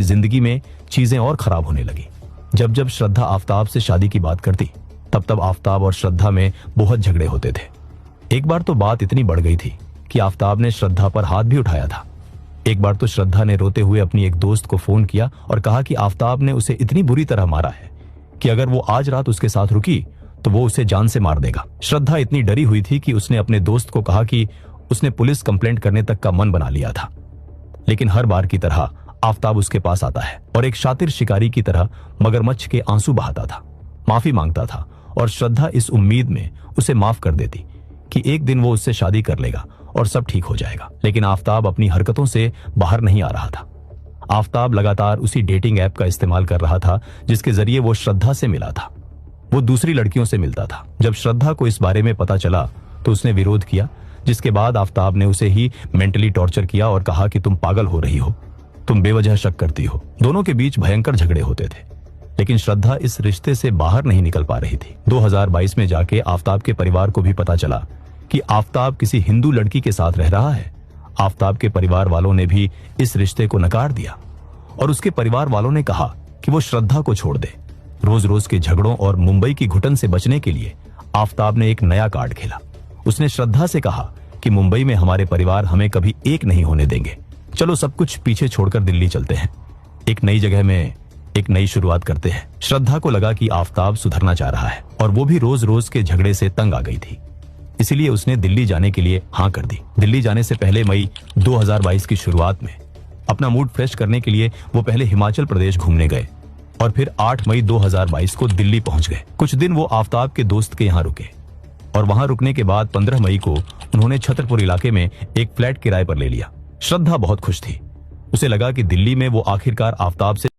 जिंदगी में चीजें और खराब होने लगी। जब जब श्रद्धा आफताब से शादी की बात करती तब तब आफताब और श्रद्धा में बहुत झगड़े होते थे। एक बार तो बात इतनी बढ़ गई थी कि आफताब ने श्रद्धा पर हाथ भी उठाया था। एक बार तो श्रद्धा ने रोते हुए अपनी एक दोस्त को फोन किया और कहा कि आफताब ने उसे इतनी बुरी तरह मारा है कि अगर वो आज रात उसके साथ रुकी तो वो उसे जान से मार देगा। श्रद्धा इतनी डरी हुई थी कि उसने अपने दोस्त को कहा कि उसने पुलिस कंप्लेंट करने तक का मन बना लिया था। लेकिन हर बार की तरह आफताब उसके पास आता है और एक शातिर शिकारी की तरह मगरमच्छ के आंसू बहाता था, माफी मांगता था और श्रद्धा इस उम्मीद में उसे माफ कर देती कि एक दिन वो उससे शादी कर लेगा और सब ठीक हो जाएगा। लेकिन आफताब अपनी हरकतों से बाहर नहीं आ रहा था। आफताब लगातार उसी डेटिंग ऐप का इस्तेमाल कर रहा था जिसके जरिए वो श्रद्धा से मिला था। वो दूसरी लड़कियों से मिलता था। जब श्रद्धा को इस बारे में पता चला तो उसने विरोध किया, जिसके बाद आफताब ने उसे ही मेंटली टॉर्चर किया और कहा कि तुम पागल हो रही हो, तुम बेवजह शक करती हो। दोनों के बीच भयंकर झगड़े होते थे, लेकिन श्रद्धा इस रिश्ते से बाहर नहीं निकल पा रही थी। 2022 में जाके आफताब के परिवार को भी पता चला कि आफताब किसी हिंदू लड़की के साथ रह रहा है। आफताब के परिवार वालों ने भी इस रिश्ते को नकार दिया और उसके परिवार वालों ने कहा कि वो श्रद्धा को छोड़ दे। रोज रोज के झगड़ों और मुंबई की घुटन से बचने के लिए आफताब ने एक नया कार्ड खेला। उसने श्रद्धा से कहा कि मुंबई में हमारे परिवार हमें कभी एक नहीं होने देंगे, चलो सब कुछ पीछे छोड़कर दिल्ली चलते हैं, एक नई जगह में एक नई शुरुआत करते हैं। श्रद्धा को लगा कि आफताब सुधरना चाह रहा है और वो भी रोज रोज के झगड़े से तंग आ गई थी, इसीलिए उसने दिल्ली जाने के लिए हाँ कर दी। दिल्ली जाने से पहले मई 2022 की शुरुआत में अपना मूड फ्रेश करने के लिए वो पहले हिमाचल प्रदेश घूमने गए और फिर 8 मई 2022 को दिल्ली पहुंच गए। कुछ दिन वो आफताब के दोस्त के यहाँ रुके और वहां रुकने के बाद 15 मई को उन्होंने छतरपुर इलाके में एक फ्लैट किराए पर ले लिया। श्रद्धा बहुत खुश थी। उसे लगा कि दिल्ली में वो आखिरकार आफताब से